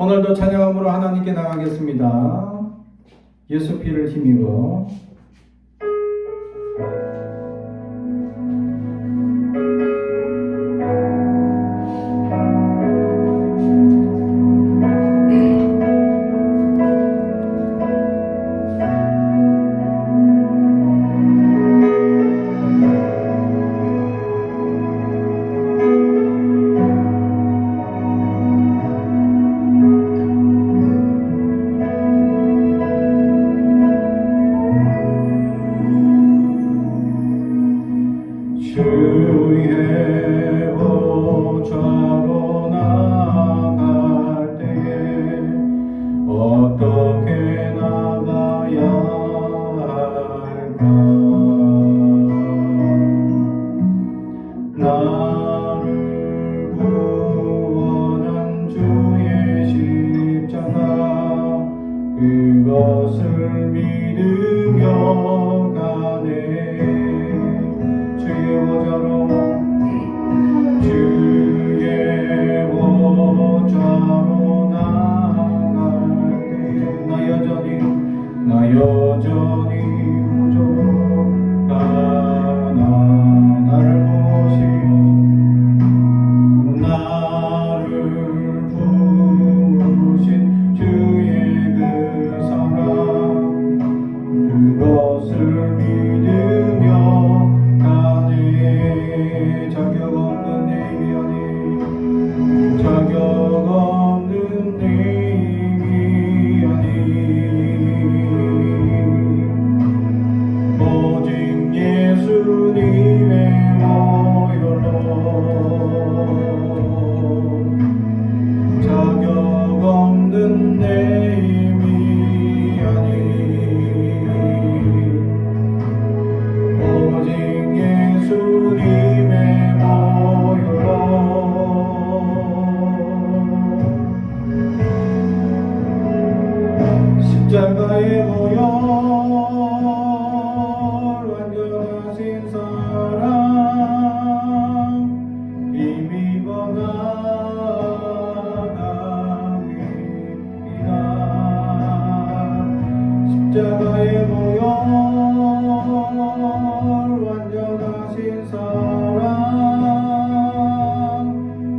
오늘도 찬양함으로 하나님께 나가겠습니다. 예수 피를 힘입어. 주의 보좌로 나갈 때에 어떻게 나가야 할까? 나를 구원한 주의 십자가 그것을 믿으며 가네. 주의 보좌로 나갈 때 나 여전히 부족하나 나를 부으신 주의 그 사랑 그것을 믿으며 가네. 자격 없는 내 힘이 아니 자격 없는 내 힘이 아니 오직 예수님의 모여로 자격 없는 내 힘이 아니 오직 예수님의 모여로 십자가의 모여 완전하신 사랑 힘입어 나갑니다. 십자가의 모여 완전하신 사랑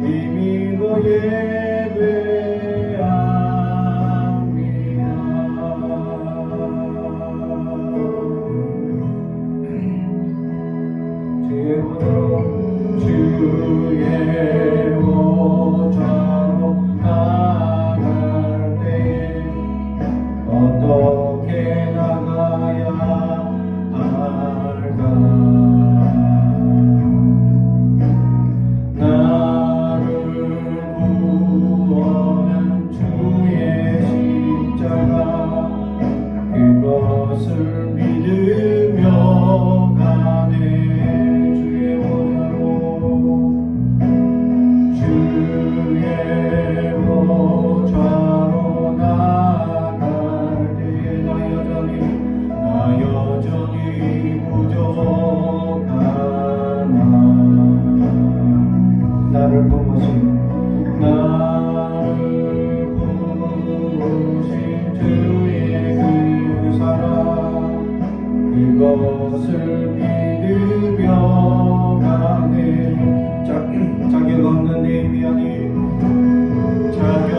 힘입어 예배합니다. 주의 보좌로 나갈 때 어떻게 나가야 할까? 나를 구원한 주의 십자가 그것을 믿으며 가네. 주의 보좌로 나갈 때에 나 여전히 부족하나 나를 부으신 주의 그 사랑 그것을 믿으며 가네. 자격 없는 내 힘이 아니 자격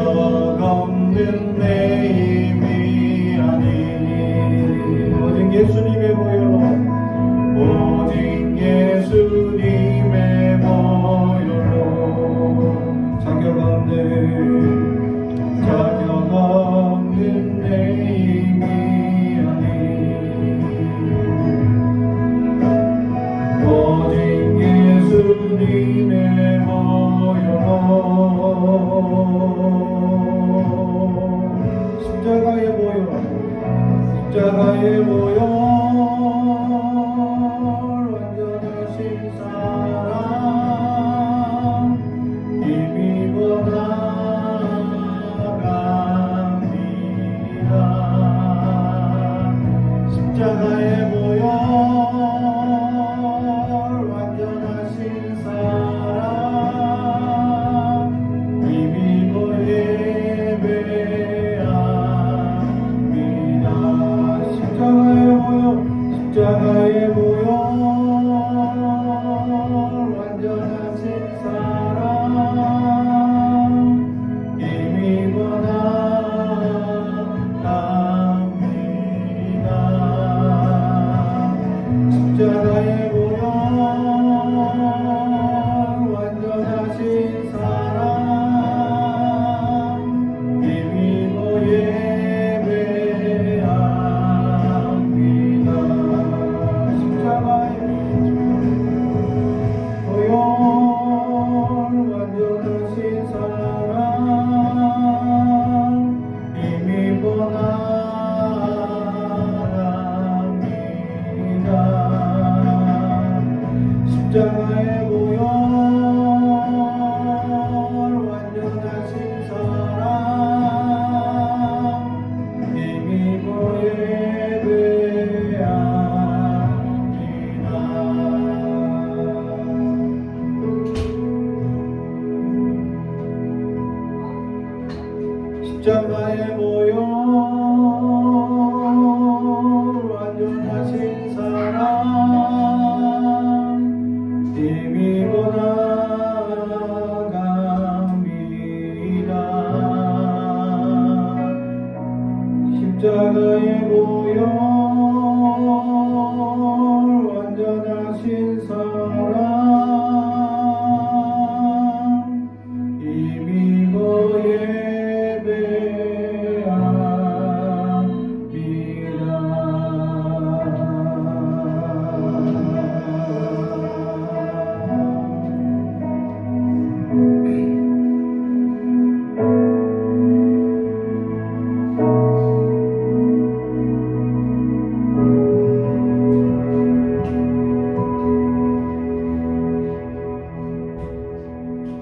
없는 내 힘이 아니 오직 예수님의 보혈로 오직 예수님의 보혈로 자격 없는 내 힘이 아니 오직 예수님의 모여로 십자가의 모여 완전하신 사랑 힘입어 나갑니다. 십자가의 모여 완전하신 사랑 힘입어 예배 십자가의 보혈 완전하신 사랑 힘입어 예배합니다. 십자가의 보혈 완전하신 사랑 힘입어 나갑니다. 십자가의 보혈 완전하신 사랑 힘입어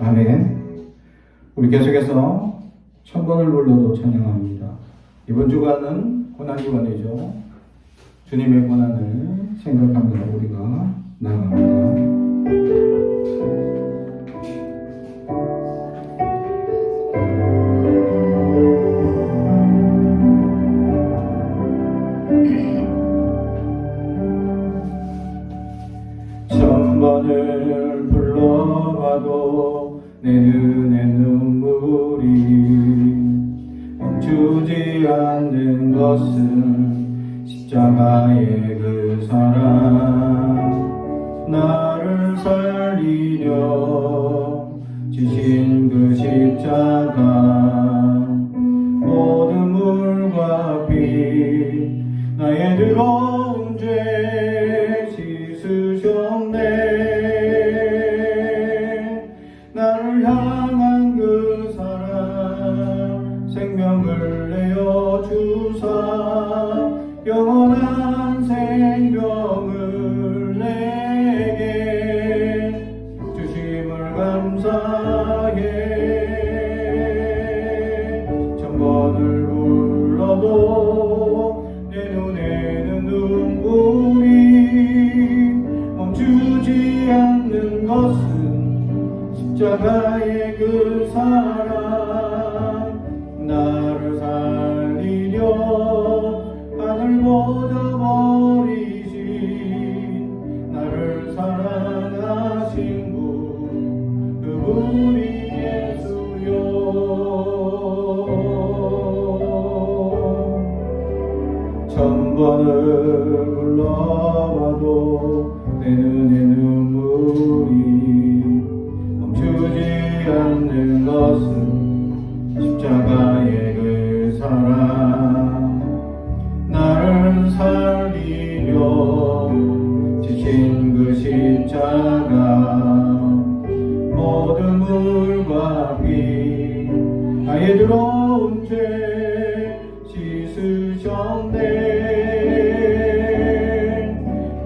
아멘. 우리 계속해서 천번을 불러도 찬양합니다. 이번 주간은 고난주간이죠. 주님의 고난을 생각하면서 우리가 나아갑니다. 천번을 불러봐도 내 눈에 눈물이 멈추지 않는 것은 십자가의 그 사랑 나를 살리려 지신 그 십자가 모든 물과 피 나의 더러운 죄 씻으셨네. 나를 향한 그 사랑 생명을 내어 주사 영원한 생명을 내게 주심을 감사해. 천번을 불러도 내 눈에는 눈물이 멈추지 않는 것은 십자가의 그 사랑 나를 살리려 하늘보다 버리신 나를 사랑하신 분 그분이 예수여. 천번을 불러봐도 내 눈에 눈물이 멈추지 않는 것은 십자가의 그 사랑 나를 살리려 지신 그 십자가 모든 물과 피 나의 더러운 죄 씻으셨네.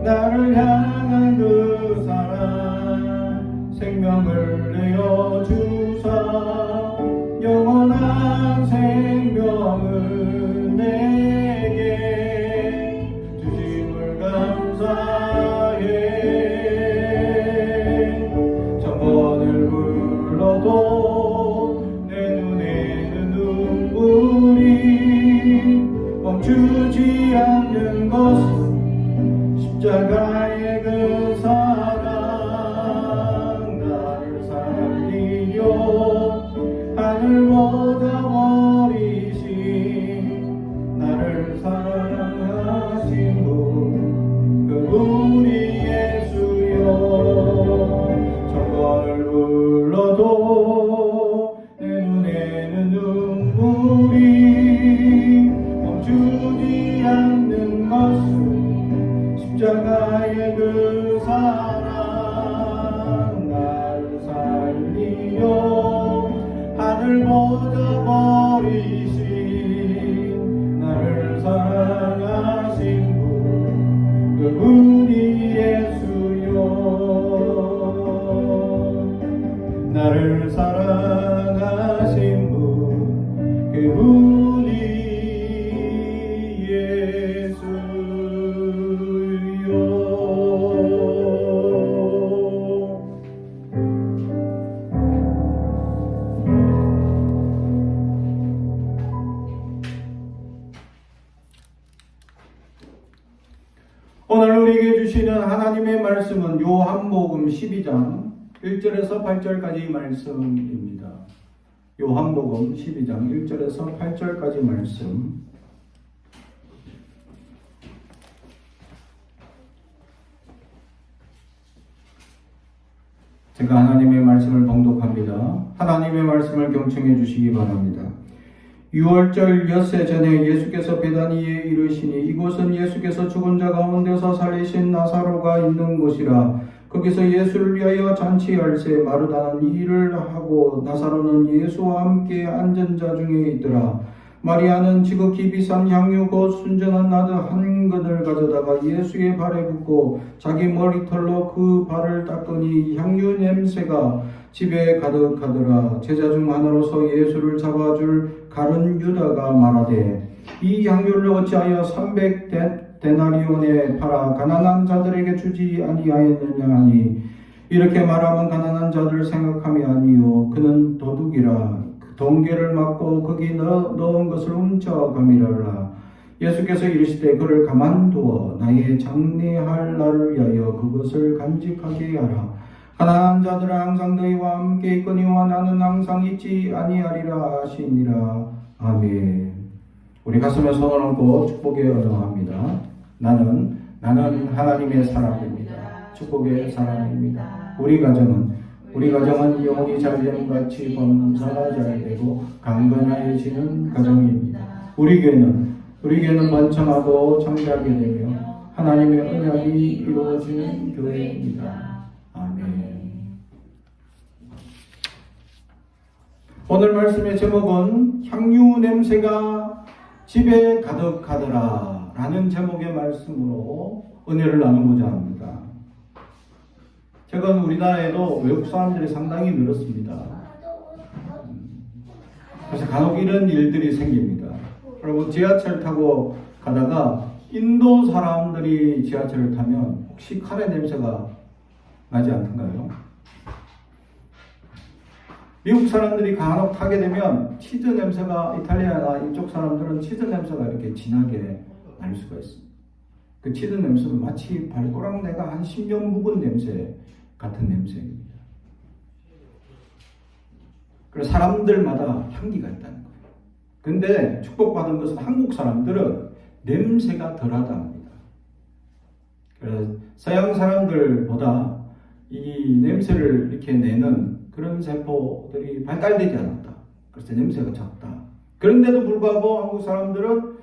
나를 향한 그 사랑 생명을 내어 주사 영원한 생명을 내게 주심을 감사해. 천번을 불러도 내 눈에는 눈물이 멈추지 않는 것은 십자가의 그 사랑 나를 살리려 하늘보다 버리신 나를 사랑하신 분 그분이 예수여. 천번을 불러도 내 눈에는 눈물이 멈추지 않는 것은 십자가의 그 사랑 나를 살리려 하늘보다 버리신 나를 사랑하신 분 그분이 예수여. 나를 사랑하신 분 그분이 예수요. 오늘 우리에게 주시는 하나님의 말씀은 요한복음 12장 1절에서 8절까지 말씀입니다. 요한복음 12장 1절에서 8절까지 말씀. 제가 하나님의 말씀을 봉독합니다. 하나님의 말씀을 경청해 주시기 바랍니다. 6월절 엿새 전에 예수께서 베다니에 이르시니 이곳은 예수께서 죽은 자 가운데서 살리신 나사로가 있는 곳이라. 거기서 예수를 위하여 잔치할새 마르다는 이 일을 하고 나사로는 예수와 함께 앉은 자 중에 있더라. 마리아는 지극히 비싼 향유 곧 순전한 나드 한 근을 가져다가 예수의 발에 붓고 자기 머리털로 그 발을 닦으니 향유 냄새가 집에 가득하더라. 제자 중 하나로서 예수를 잡아줄 가룟 유다가 말하되 이 향유를 어찌하여 300데나리온에 팔아 가난한 자들에게 주지 아니하였느냐 하니 이렇게 말하면 가난한 자들 생각함이 아니요 그는 도둑이라 동계를 맞고 거기 넣은 것을 훔쳐가미라. 예수께서 이르시되 그를 가만두어 나의 장례할 날을 위하여 그것을 간직하게 하라. 가난한 자들은 항상 너희와 함께 있거니와 나는 항상 있지 아니하리라 하시니라. 아멘. 우리 가슴에 손을 얹고 축복의 언어합니다. 나는 하나님의 사람입니다. 축복의 사람입니다. 우리 가정은 영혼이 잘됨 같이 범사가 잘되고 강건해지는 가정입니다. 우리 교회는 번창하고 창대하게 되며 하나님의 언약이 이루어지는 교회입니다. 아멘. 오늘 말씀의 제목은 향유 냄새가 집에 가득하더라 라는 제목의 말씀으로 은혜를 나누고자 합니다. 최근 우리나라에도 외국 사람들이 상당히 늘었습니다. 그래서 간혹 이런 일들이 생깁니다. 그리고 지하철 타고 가다가 인도 사람들이 지하철을 타면 혹시 카레 냄새가 나지 않던가요? 미국 사람들이 간혹 타게 되면 치즈 냄새가 이탈리아나 이쪽 사람들은 치즈 냄새가 이렇게 진하게 날 수가 있습니다. 그 치즈 냄새는 마치 발꼬락내가 한 10년 묵은 냄새 같은 냄새입니다. 그래서 사람들마다 향기가 있다는 거예요. 근데 축복받은 것은 한국 사람들은 냄새가 덜하답니다. 그래서 서양 사람들보다 이 냄새를 이렇게 내는 그런 세포들이 발달되지 않았다. 그래서 냄새가 적다. 그런데도 불구하고 한국 사람들은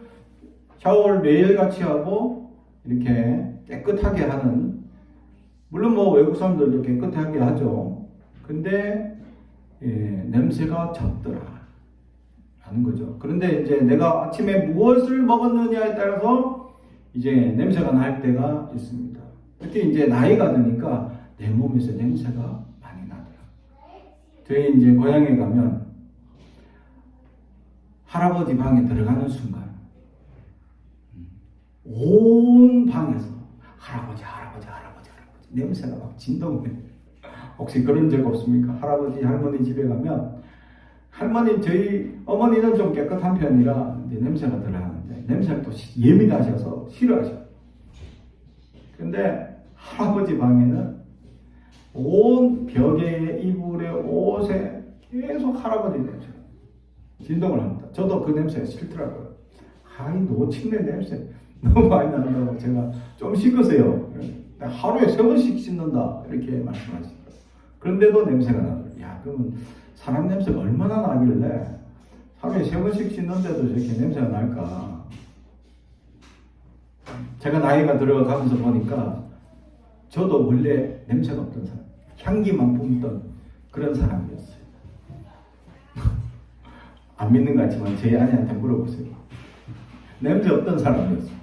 샤워를 매일같이 하고 이렇게 깨끗하게 하는, 물론 뭐 외국 사람들도 깨끗하게 하죠. 근데 냄새가 적더라 라는 거죠. 그런데 이제 내가 아침에 무엇을 먹었느냐에 따라서 이제 냄새가 날 때가 있습니다. 특히 이제 나이가 드니까 내 몸에서 냄새가 많이 나더라. 저희 이제 고향에 가면 할아버지 방에 들어가는 순간 온 방에서 할아버지 냄새가 막 진동을 해요. 혹시 그런 적 없습니까? 할아버지 할머니 집에 가면 저희 어머니는 좀 깨끗한 편이라 냄새가 덜하는데 냄새를 또 예민하셔서 싫어하셔. 근데 할아버지 방에는 온 벽에, 이불에, 옷에 계속 할아버지 냄새 진동을 합니다. 저도 그 냄새가 싫더라고요. 아이 노침내 냄새 너무 많이 난다고 제가 좀 씻으세요. 하루에 3번씩 씻는다 이렇게 말씀하시더라고요. 그런데도 냄새가 나더라고요. 야, 그러면 사람 냄새가 얼마나 나길래 하루에 3번씩 씻는데도 저렇게 냄새가 날까? 제가 나이가 들어가면서 보니까 저도 원래 냄새가 없던 사람, 향기만 품던 그런 사람이었어요. 안 믿는 것 같지만 제 아내한테 물어보세요. 냄새 없던 사람이었어요.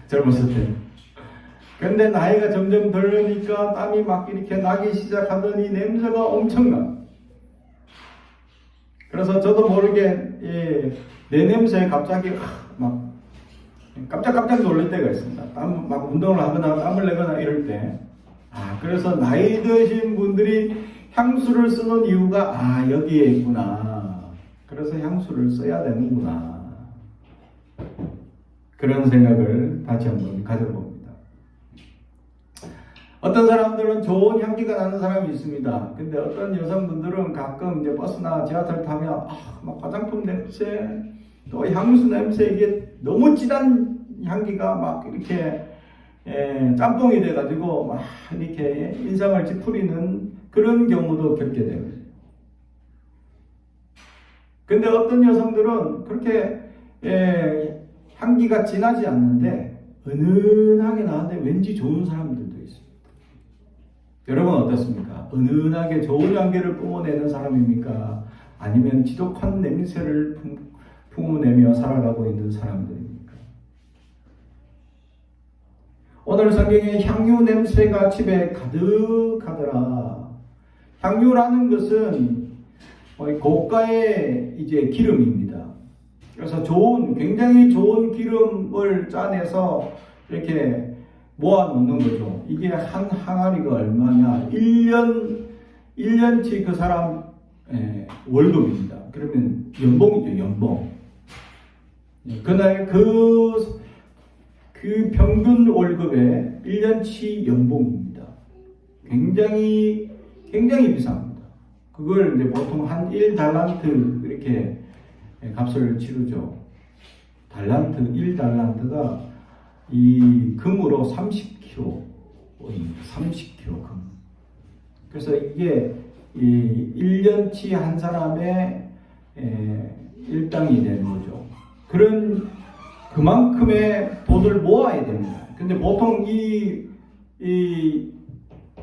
젊었을 때. 근데 나이가 점점 들으니까 땀이 막 이렇게 나기 시작하더니 냄새가 엄청나. 그래서 저도 모르게 내 냄새에 갑자기 막 깜짝깜짝 놀랄 때가 있습니다. 막 운동을 하거나 땀을 내거나 이럴 때. 그래서 나이 드신 분들이 향수를 쓰는 이유가 여기에 있구나. 그래서 향수를 써야 되는구나. 그런 생각을 다시 한번 가져봅니다. 어떤 사람들은 좋은 향기가 나는 사람이 있습니다. 근데 어떤 여성분들은 가끔 이제 버스나 지하철 타면 막 화장품 냄새, 또 향수 냄새, 이게 너무 진한 향기가 막 이렇게 짬뽕이 돼가지고 막 이렇게 인상을 찌푸리는 그런 경우도 겪게 됩니다. 근데 어떤 여성들은 그렇게 향기가 진하지 않는데 은은하게 나는데 왠지 좋은 사람들도 있습니다. 여러분 어떻습니까? 은은하게 좋은 향기를 뿜어내는 사람입니까? 아니면 지독한 냄새를 품어내며 살아가고 있는 사람들입니까? 오늘 성경에 향유 냄새가 집에 가득하더라. 향유라는 것은 고가의 이제 기름입니다. 그래서 굉장히 좋은 기름을 짜내서 이렇게 모아놓는 거죠. 이게 한 항아리가 얼마냐? 1년치 그 사람 월급입니다. 그러면 연봉이죠, 연봉. 그날 그 평균 월급의 1년치 연봉입니다. 굉장히 비쌉니다. 그걸 이제 보통 한 1달란트 이렇게 값을 치르죠. 1달란트가 이 금으로 30kg입니다. 30kg 금. 그래서 이게 이 1년치 한 사람의 일당이 되는 거죠. 그만큼의 돈을 모아야 됩니다. 근데 보통 이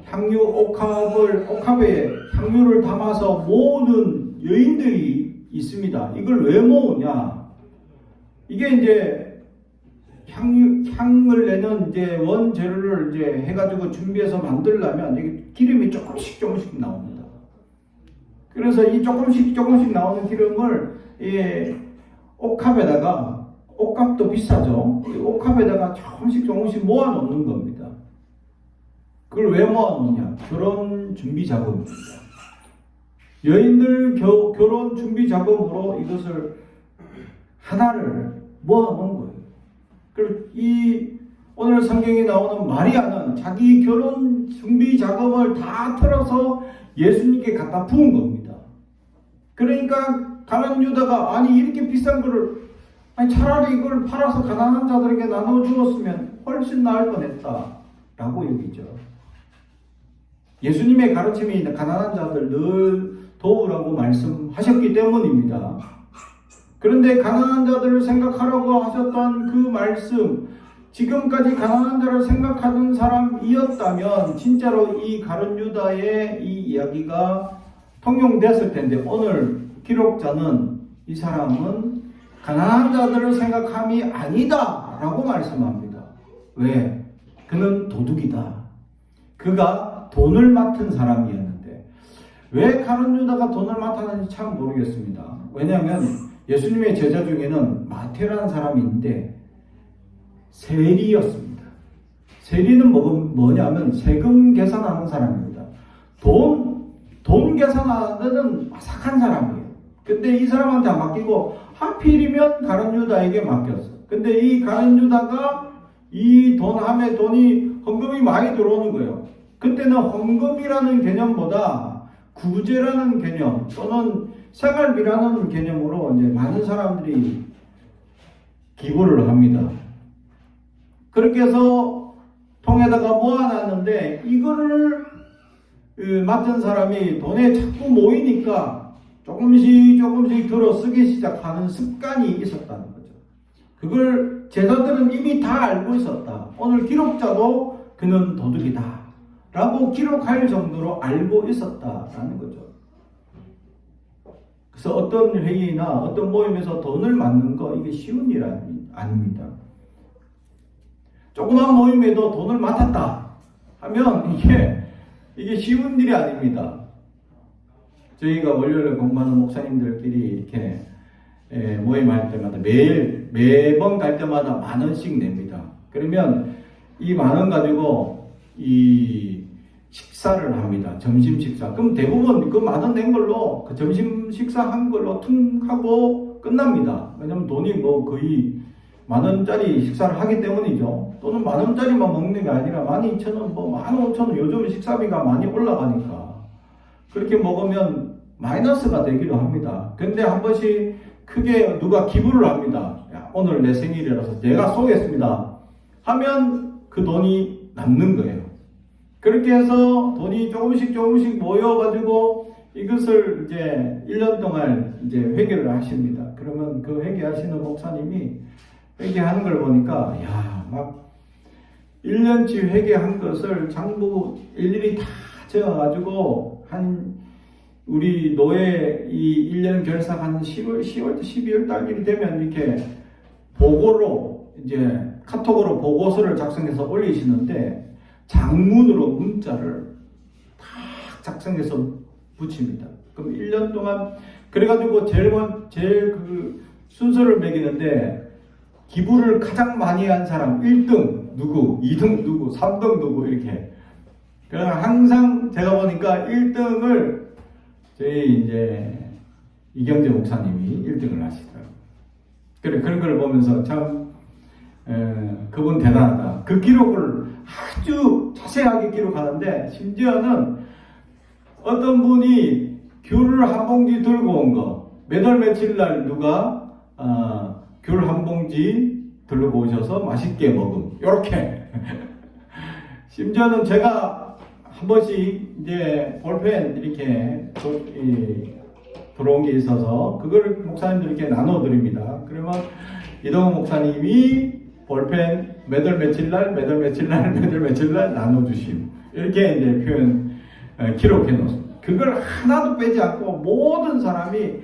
향유 옥합에 향유를 담아서 모으는 여인들이 있습니다. 이걸 왜 모으냐? 이게 이제 향을 내는 이제 원재료를 이제 해가지고 준비해서 만들려면 이게 기름이 조금씩 나옵니다. 그래서 이 조금씩 나오는 기름을 옥합에다가, 옥합도 비싸죠. 옥합에다가 조금씩 모아놓는 겁니다. 그걸 왜 모아놓냐? 결혼 준비 자금입니다. 여인들 결혼 준비 자금으로 이것을 하나를 모아놓은 거예요. 그리고 오늘 성경에 나오는 마리아는 자기 결혼 준비 자금을 다 털어서 예수님께 갖다 부은 겁니다. 그러니까 가난한 유다가 이렇게 비싼 거를 차라리 이걸 팔아서 가난한 자들에게 나눠 주었으면 훨씬 나을 뻔했다 라고 얘기죠. 예수님의 가르침이 가난한 자들 늘 도우라고 말씀하셨기 때문입니다. 그런데 가난한 자들을 생각하라고 하셨던 그 말씀, 지금까지 가난한 자를 생각하는 사람이었다면 진짜로 이 가룟 유다의 이 이야기가 통용됐을 텐데, 오늘 기록자는 이 사람은 가난한 자들을 생각함이 아니다 라고 말씀합니다. 왜? 그는 도둑이다. 그가 돈을 맡은 사람이었는데, 왜 가룟 유다가 돈을 맡았는지 참 모르겠습니다. 왜냐하면 예수님의 제자 중에는 마태라는 사람이 있는데 세리였습니다. 세리는 뭐냐면 세금 계산하는 사람입니다. 돈 계산하는 마삭한 사람이에요. 근데 이 사람한테 안 맡기고 하필이면 가룟 유다에게 맡겼어. 근데 이 가룟 유다가 이 돈함에 헌금이 많이 들어오는 거예요. 그때는 헌금이라는 개념보다 구제라는 개념 또는 생활비라는 개념으로 이제 많은 사람들이 기부를 합니다. 그렇게 해서 통에다가 모아놨는데 이거를 맡은 사람이 돈에 자꾸 모이니까 조금씩 들어 쓰기 시작하는 습관이 있었다는 거죠. 그걸 제자들은 이미 다 알고 있었다. 오늘 기록자도 그는 도둑이다 라고 기록할 정도로 알고 있었다라는 거죠. 그래서 어떤 회의나 어떤 모임에서 돈을 맡는 거 이게 쉬운 일 아닙니다. 조그만 모임에도 돈을 맡았다 하면 이게 쉬운 일이 아닙니다. 저희가 월요일에 공부하는 목사님들끼리 이렇게 모임할 때마다 매번 갈 때마다 10,000원씩 냅니다. 그러면 이 10,000원 가지고 이 식사를 합니다. 점심 식사. 그럼 대부분 그 10,000원 낸 걸로 그 점심 식사 한 걸로 퉁 하고 끝납니다. 왜냐면 돈이 뭐 거의 10,000원짜리 식사를 하기 때문이죠. 또는 10,000원짜리만 먹는 게 아니라 12,000원, 뭐 15,000원, 요즘 식사비가 많이 올라가니까 그렇게 먹으면 마이너스가 되기도 합니다. 근데 한 번씩 크게 누가 기부를 합니다. 야, 오늘 내 생일이라서 내가 쏘겠습니다 하면 그 돈이 남는 거예요. 그렇게 해서 돈이 조금씩 모여가지고 이것을 이제 1년 동안 이제 회개를 하십니다. 그러면 그 회개하시는 목사님이 회개하는 걸 보니까, 야, 막 1년치 회개한 것을 전부 일일이 다 적어가지고 우리 노예 이 1년 결삭한 12월 달이 되면 이렇게 보고로 이제 카톡으로 보고서를 작성해서 올리시는데 장문으로 문자를 다 작성해서 붙입니다. 그럼 1년 동안 그래가지고 제일 그 순서를 매기는데 기부를 가장 많이 한 사람 1등 누구, 2등 누구, 3등 누구 이렇게. 그러나 항상 제가 보니까 1등을 저희 이제 이경재 목사님이 1등을 하시더라고요. 그래 그런 걸 보면서 참 그분 대단하다. 그 기록을 아주 자세하게 기록하는데 심지어는 어떤 분이 귤을 한 봉지 들고 온 거, 몇 월 며칠 날 누가 귤 한 봉지 들고 오셔서 맛있게 먹음. 요렇게. 심지어는 제가 한 번씩 이제 볼펜 이렇게 들어온 게 있어서 그걸 목사님들께 나눠드립니다. 그러면 이동훈 목사님이 볼펜 몇 월 며칠 날 나눠주심. 이렇게 이제 표현, 기록해 놓습니다. 그걸 하나도 빼지 않고 모든 사람이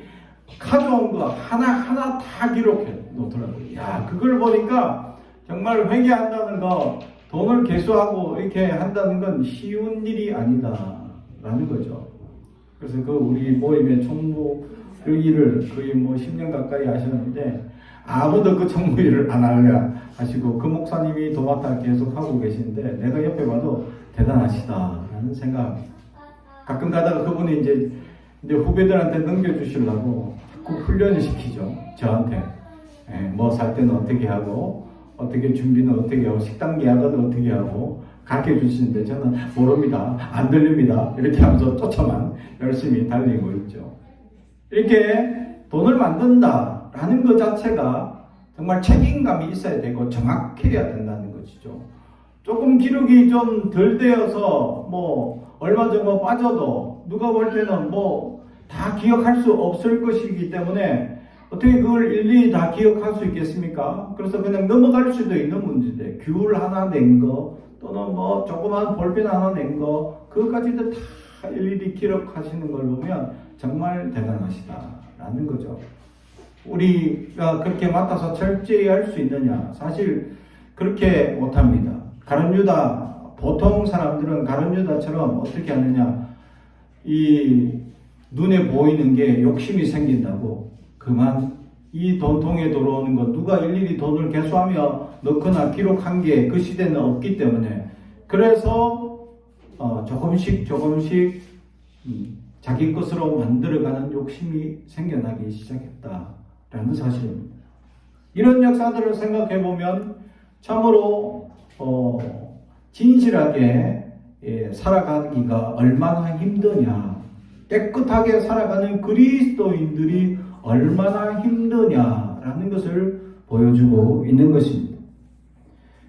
가져온 거 하나하나 다 기록해 놓더라고요. 야, 그걸 보니까 정말 회개한다는 거, 돈을 개수하고 이렇게 한다는 건 쉬운 일이 아니다라는 거죠. 그래서 그 우리 모임의 총무 일을 거의 뭐 10년 가까이 하셨는데 아무도 그 총무 일을 안 하려 하시고 그 목사님이 도맡아 계속 하고 계신데 내가 옆에 봐도 대단하시다라는 생각합니다. 가끔 가다가 그분이 이제 후배들한테 넘겨주시려고 자꾸 훈련을 시키죠. 저한테. 뭐 살 때는 어떻게 하고, 어떻게 준비는 어떻게 하고, 식당 예약은 어떻게 하고, 가르쳐 주시는데 저는 모릅니다. 안 들립니다. 이렇게 하면서 쫓아만 열심히 달리고 있죠. 이렇게 돈을 만든다라는 것 자체가 정말 책임감이 있어야 되고 정확해야 된다는 것이죠. 조금 기록이 좀 덜 되어서 뭐 얼마 정도 빠져도 누가 볼 때는 뭐 다 기억할 수 없을 것이기 때문에 어떻게 그걸 일일이 다 기억할 수 있겠습니까? 그래서 그냥 넘어갈 수도 있는 문제인데 귤 하나 낸 거 또는 뭐 조그만 볼펜 하나 낸 거 그것까지도 다 일일이 기록하시는 걸 보면 정말 대단하시다라는 거죠. 우리가 그렇게 맡아서 철저히 할 수 있느냐? 사실 그렇게 못합니다. 가룟유다, 보통 사람들은 가룟유다처럼 어떻게 하느냐, 이 눈에 보이는 게 욕심이 생긴다고 그만 이 돈통에 들어오는 거 누가 일일이 돈을 개수하며 넣거나 기록한 게 그 시대는 없기 때문에 그래서 조금씩 자기 것으로 만들어가는 욕심이 생겨나기 시작했다라는 사실입니다. 이런 역사들을 생각해 보면 참으로 진실하게 살아가기가 얼마나 힘드냐, 깨끗하게 살아가는 그리스도인들이 얼마나 힘드냐라는 것을 보여주고 있는 것입니다.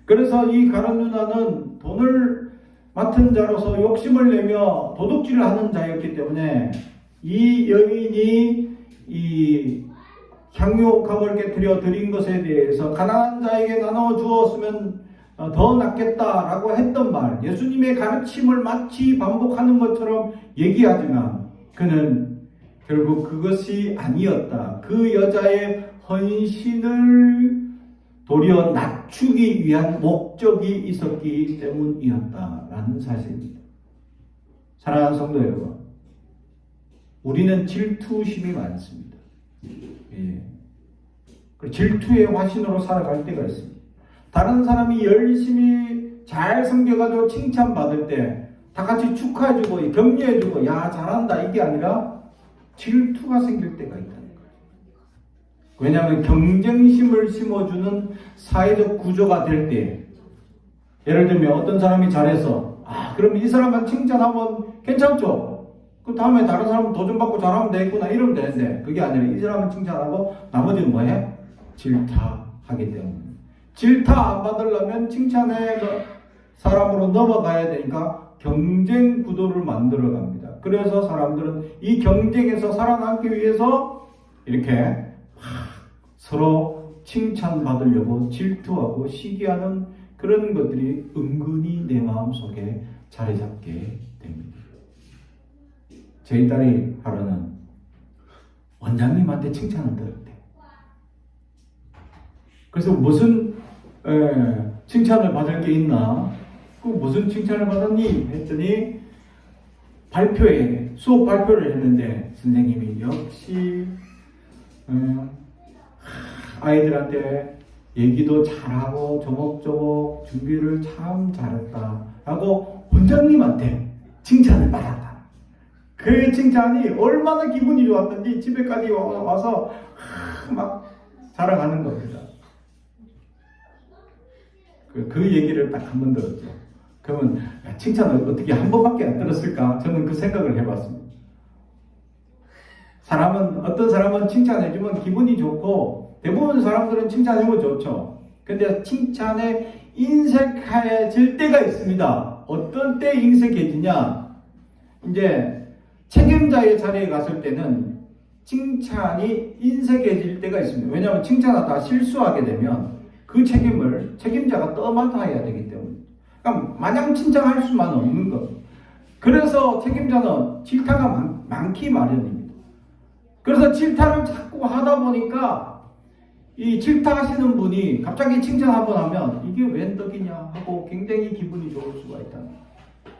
그래서 이 가룟유다는 돈을 맡은 자로서 욕심을 내며 도둑질을 하는 자였기 때문에 이 여인이 이 향유옥합을 깨뜨려 드린 것에 대해서 가난한 자에게 나눠 주었으면 더 낫겠다라고 했던 말, 예수님의 가르침을 마치 반복하는 것처럼 얘기하지만 그는 결국 그것이 아니었다. 그 여자의 헌신을 도리어 낮추기 위한 목적이 있었기 때문이었다라는 사실입니다. 사랑하는 성도 여러분, 우리는 질투심이 많습니다. 예. 질투의 화신으로 살아갈 때가 있습니다. 다른 사람이 열심히 잘 섬겨가지고 칭찬받을 때 다 같이 축하해주고 격려해주고 야 잘한다 이게 아니라 질투가 생길 때가 있다는 거예요. 왜냐하면 경쟁심을 심어주는 사회적 구조가 될 때, 예를 들면 어떤 사람이 잘해서 그럼 이 사람만 칭찬하면 괜찮죠? 그 다음에 다른 사람은 도전받고 잘하면 되겠구나 이러면 되는데, 그게 아니라 이 사람은 칭찬하고 나머지는 뭐해? 질타하기 때문에. 질타 안 받으려면 칭찬의 사람으로 넘어가야 되니까 경쟁 구도를 만들어 갑니다. 그래서 사람들은 이 경쟁에서 살아남기 위해서 이렇게 서로 칭찬받으려고 질투하고 시기하는 그런 것들이 은근히 내 마음속에 자리 잡게 됩니다. 저희 딸이 하루는 원장님한테 칭찬을 들었대. 그래서 무슨 칭찬을 받을 게 있나? 무슨 칭찬을 받았니? 했더니 수업 발표를 했는데 선생님이 역시 아이들한테 얘기도 잘하고 조목조목 준비를 참 잘했다 라고 원장님한테 칭찬을 받았다. 그 칭찬이 얼마나 기분이 좋았던지 집에까지 와서 막 자랑하는 겁니다. 그 얘기를 딱 한 번 들었죠. 그러면 칭찬을 어떻게 한 번밖에 안 들었을까? 저는 그 생각을 해봤습니다. 어떤 사람은 칭찬해주면 기분이 좋고 대부분 사람들은 칭찬해주면 좋죠. 근데 칭찬에 인색해질 때가 있습니다. 어떤 때 인색해지냐? 이제 책임자의 자리에 갔을 때는 칭찬이 인색해질 때가 있습니다. 왜냐하면 칭찬하다 실수하게 되면 그 책임을 책임자가 떠맡아야 되기 때문에. 그러니까 마냥 칭찬할 수만 없는 것. 그래서 책임자는 질타가 많기 마련입니다. 그래서 질타를 자꾸 하다 보니까 이 질타하시는 분이 갑자기 칭찬 한번 하면 이게 웬 떡이냐 하고 굉장히 기분이 좋을 수가 있다.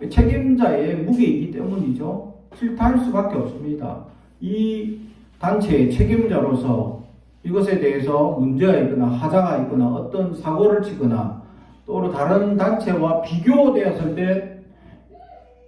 책임자의 무게이기 때문이죠. 질타할 수밖에 없습니다. 이 단체의 책임자로서 이것에 대해서 문제가 있거나 하자가 있거나 어떤 사고를 치거나 또 다른 단체와 비교되었을 때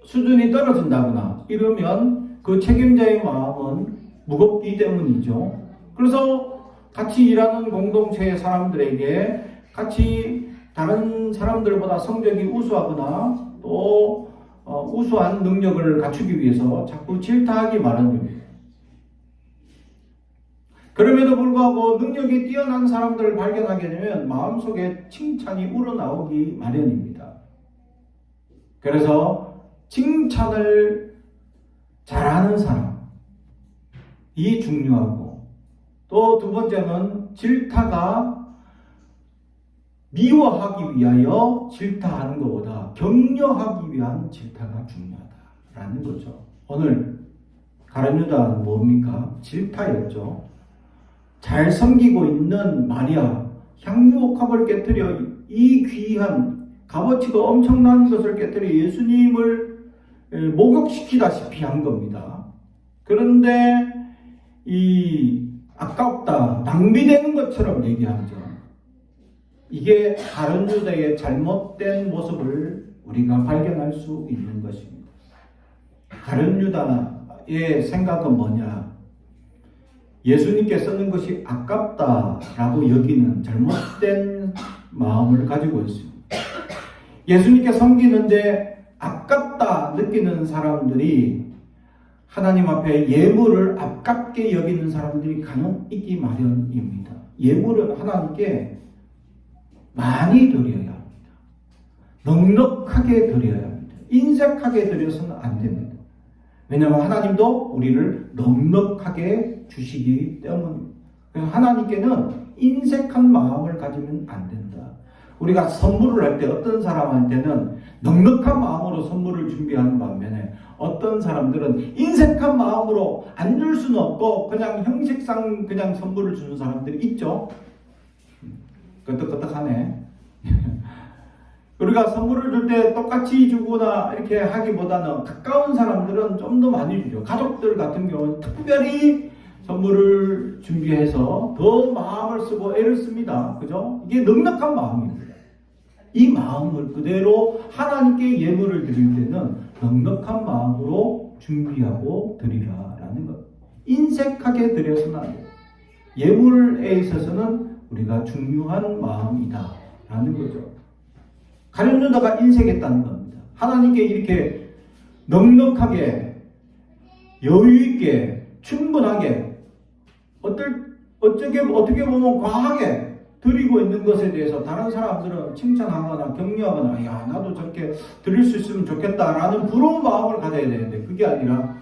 수준이 떨어진다거나 이러면 그 책임자의 마음은 무겁기 때문이죠. 그래서 같이 일하는 공동체의 사람들에게 같이 다른 사람들보다 성적이 우수하거나 또 우수한 능력을 갖추기 위해서 자꾸 질타하기 마련입니다. 그럼에도 불구하고 능력이 뛰어난 사람들을 발견하게 되면 마음속에 칭찬이 우러나오기 마련입니다. 그래서 칭찬을 잘하는 사람이 중요하고, 또 두 번째는 질타가 미워하기 위하여 질타하는 것보다 격려하기 위한 질타가 중요하다라는 거죠. 오늘 가룟 유다는 뭡니까? 질타였죠. 잘 섬기고 있는 마리아, 향유옥합을 깨뜨려 이 귀한 값어치가 엄청난 것을 깨뜨려 예수님을 목욕시키다시피 한 겁니다. 그런데 이 아깝다, 낭비되는 것처럼 얘기하죠. 이게 가룟 유다의 잘못된 모습을 우리가 발견할 수 있는 것입니다. 가룟 유다의 생각은 뭐냐? 예수님께 쓰는 것이 아깝다라고 여기는 잘못된 마음을 가지고 있습니다. 예수님께 섬기는데 아깝다 느끼는 사람들이 하나님 앞에 예물을 아깝게 여기는 사람들이 간혹 있기 마련입니다. 예물을 하나님께 많이 드려야 합니다. 넉넉하게 드려야 합니다. 인색하게 드려서는 안 됩니다. 왜냐하면 하나님도 우리를 넉넉하게 주시기 때문입니다. 하나님께는 인색한 마음을 가지면 안 된다. 우리가 선물을 할 때 어떤 사람한테는 넉넉한 마음으로 선물을 준비하는 반면에 어떤 사람들은 인색한 마음으로 안 줄 수는 없고 그냥 형식상 그냥 선물을 주는 사람들이 있죠. 끄떡끄떡하네. 우리가 선물을 줄 때 똑같이 주거나 이렇게 하기보다는 가까운 사람들은 좀 더 많이 주죠. 가족들 같은 경우는 특별히 선물을 준비해서 더 마음을 쓰고 애를 씁니다. 그죠? 이게 넉넉한 마음입니다. 이 마음을 그대로 하나님께 예물을 드릴 때는 넉넉한 마음으로 준비하고 드리라라는 것. 인색하게 드려서는 안 돼요. 예물에 있어서는 우리가 중요한 마음이다라는 거죠. 가룟 유다가 인색했다는 겁니다. 하나님께 이렇게 넉넉하게 여유있게 충분하게 어떻게 보면 과하게 드리고 있는 것에 대해서 다른 사람들은 칭찬하거나 격려하거나 야 나도 저렇게 드릴 수 있으면 좋겠다라는 부러운 마음을 가져야 되는데 그게 아니라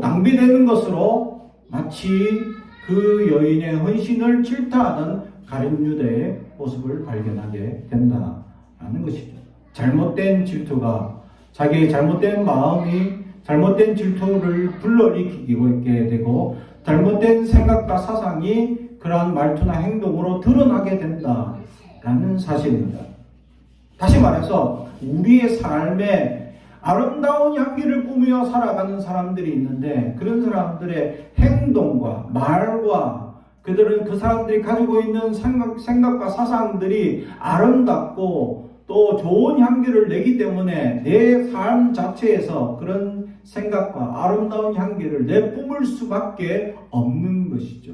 낭비되는 것으로 마치 그 여인의 헌신을 질타하는 가룟 유다의 모습을 발견하게 된다라는 것이죠. 잘못된 질투가 자기의 잘못된 마음이 잘못된 질투를 불러일으키게 되고 잘못된 생각과 사상이 그러한 말투나 행동으로 드러나게 된다라는 사실입니다. 다시 말해서 우리의 삶에 아름다운 향기를 꾸며 살아가는 사람들이 있는데 그런 사람들의 행동과 말과 그들은 그 사람들이 가지고 있는 생각과 사상들이 아름답고 또 좋은 향기를 내기 때문에 내 삶 자체에서 그런 생각과 아름다운 향기를 내뿜을 수밖에 없는 것이죠.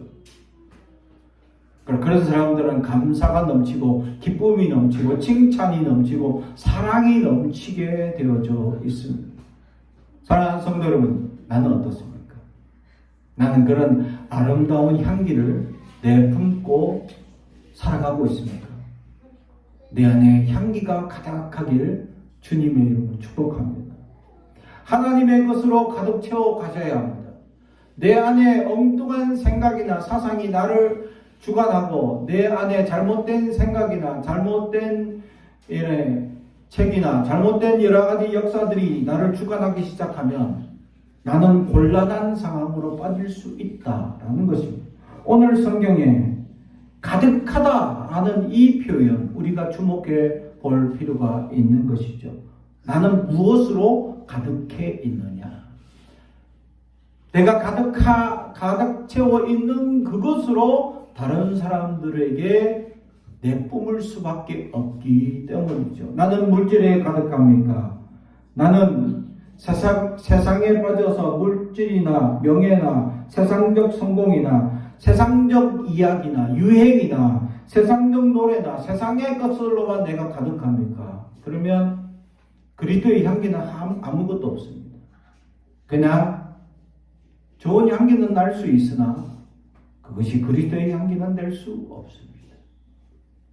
그런 사람들은 감사가 넘치고 기쁨이 넘치고 칭찬이 넘치고 사랑이 넘치게 되어져 있습니다. 사랑하는 성도 여러분, 나는 어떻습니까? 나는 그런 아름다운 향기를 내뿜고 살아가고 있습니까? 내 안에 향기가 가득하길 주님의 이름으로 축복합니다. 하나님의 것으로 가득 채워 가셔야 합니다. 내 안에 엉뚱한 생각이나 사상이 나를 주관하고 내 안에 잘못된 생각이나 잘못된 책이나 잘못된 여러 가지 역사들이 나를 주관하기 시작하면 나는 곤란한 상황으로 빠질 수 있다라는 것입니다. 오늘 성경에 가득하다라는 이 표현 우리가 주목해 볼 필요가 있는 것이죠. 나는 무엇으로 가득해 있느냐? 내가 가득 채워 있는 그것으로 다른 사람들에게 내뿜을 수밖에 없기 때문이죠. 나는 물질에 가득합니까? 나는 세상에 빠져서 물질이나 명예나 세상적 성공이나 세상적 이야기나 유행이나 세상적 노래나 세상의 것들로만 내가 가득합니까? 그러면 그리스도의 향기는 아무것도 없습니다. 그냥 좋은 향기는 날 수 있으나 그것이 그리스도의 향기는 될 수 없습니다.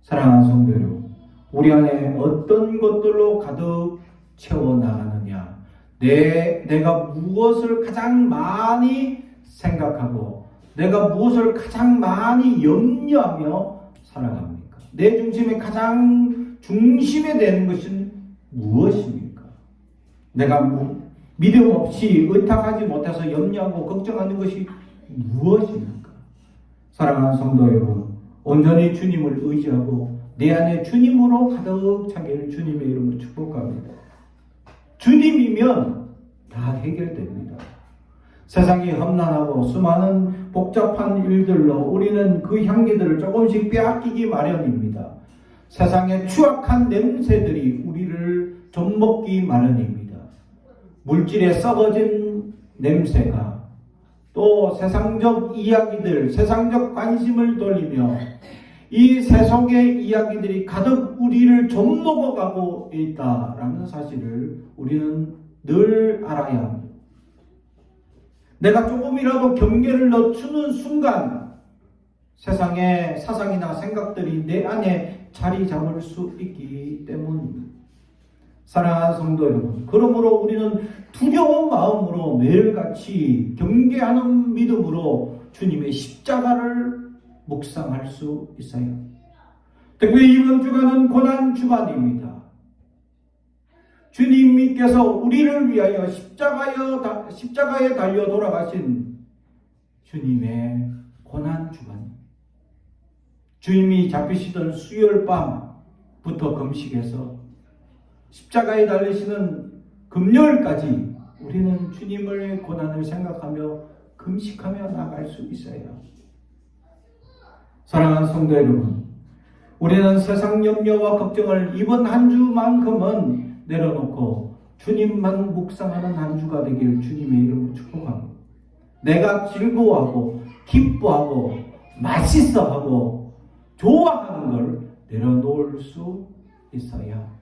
사랑하는 성도 여러분, 우리 안에 어떤 것들로 가득 채워 나가느냐, 내가 무엇을 가장 많이 생각하고 내가 무엇을 가장 많이 염려하며 살아갑니까? 내 중심에 가장 중심에 되는 것은 무엇입니까? 내가 믿음 없이 의탁하지 못해서 염려하고 걱정하는 것이 무엇입니까? 사랑하는 성도 여러분, 온전히 주님을 의지하고 내 안에 주님으로 가득 차기를 주님의 이름으로 축복합니다. 주님이면 다 해결됩니다. 세상이 험난하고 수많은 복잡한 일들로 우리는 그 향기들을 조금씩 빼앗기기 마련입니다. 세상의 추악한 냄새들이 우리를 좀먹기 마련입니다. 물질에 썩어진 냄새가 또 세상적 이야기들, 세상적 관심을 돌리며 이 세속의 이야기들이 가득 우리를 좀먹어가고 있다라는 사실을 우리는 늘 알아야 합니다. 내가 조금이라도 경계를 늦추는 순간 세상의 사상이나 생각들이 내 안에 자리 잡을 수 있기 때문입니다. 사랑하는 성도 여러분, 그러므로 우리는 두려운 마음으로 매일같이 경계하는 믿음으로 주님의 십자가를 묵상할 수 있어요. 특별히 이번 주간은 고난 주간입니다. 주님께서 우리를 위하여 십자가에 달려 돌아가신 주님의 고난 주간. 주님이 잡히시던 수요일 밤부터 금식해서 십자가에 달리시는 금요일까지 우리는 주님의 고난을 생각하며 금식하며 나갈 수 있어요. 사랑하는 성도 여러분, 우리는 세상 염려와 걱정을 이번 한 주만큼은 내려놓고 주님만 묵상하는 한 주가 되길 주님의 이름으로 축복합니다. 내가 즐거워하고 기뻐하고 맛있어하고 좋아하는 걸 내려놓을 수 있어야.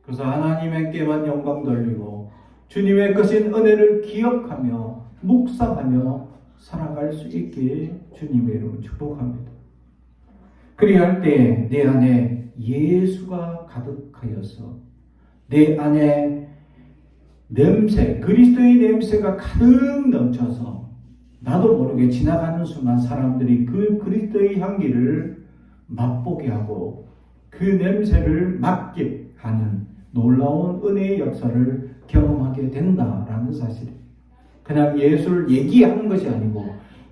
그래서 하나님께만 영광 돌리고 주님의 크신 은혜를 기억하며 묵상하며 살아갈 수 있게 주님의 이름으로 축복합니다. 그리할 때 내 안에 예수가 가득하여서 내 안에 냄새, 그리스도의 냄새가 가득 넘쳐서 나도 모르게 지나가는 순간 사람들이 그 그리스도의 향기를 맛보게 하고 그 냄새를 맡게 하는 놀라운 은혜의 역사를 경험하게 된다라는 사실이에요. 그냥 예수를 얘기하는 것이 아니고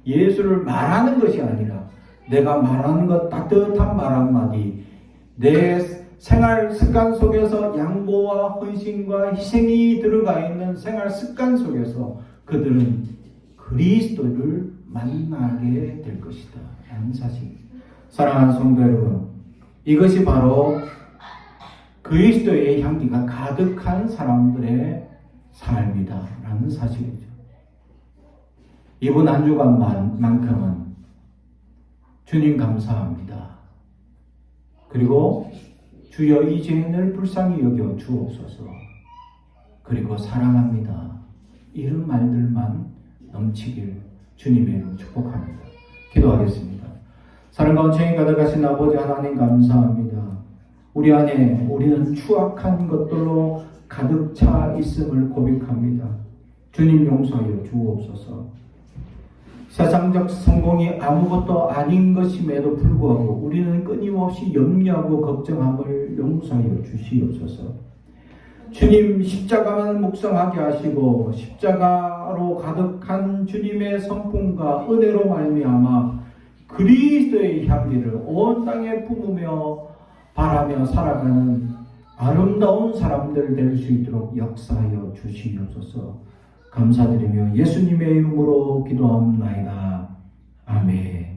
예수를 말하는 것이 아니라 내가 말하는 것 따뜻한 말 한마디, 내 생활 습관 속에서 양보와 헌신과 희생이 들어가 있는 생활 습관 속에서 그들은 그리스도를 만나게 될 것이다 라는 사실입니다. 사랑하는 성도 여러분, 이것이 바로 그리스도의 향기가 가득한 사람들의 삶이다 라는 사실이죠. 이번 한 주간만큼은 주님 감사합니다. 그리고 주여 이 죄인을 불쌍히 여겨 주옵소서. 그리고 사랑합니다. 이런 말들만 넘치길 주님의 이름으로 축복합니다. 기도하겠습니다. 사랑과 온천이 가득하신 아버지 하나님 감사합니다. 우리 안에 우리는 추악한 것들로 가득 차 있음을 고백합니다. 주님 용서하여 주옵소서. 세상적 성공이 아무것도 아닌 것임에도 불구하고 우리는 끊임없이 염려하고 걱정함을 용서하여 주시옵소서. 주님 십자가만 묵상하게 하시고 십자가로 가득한 주님의 성품과 은혜로 말미암아 그리스도의 향기를 온 땅에 품으며 바라며 살아가는 아름다운 사람들 될 수 있도록 역사하여 주시옵소서. 감사드리며 예수님의 이름으로 기도합니다. 아멘.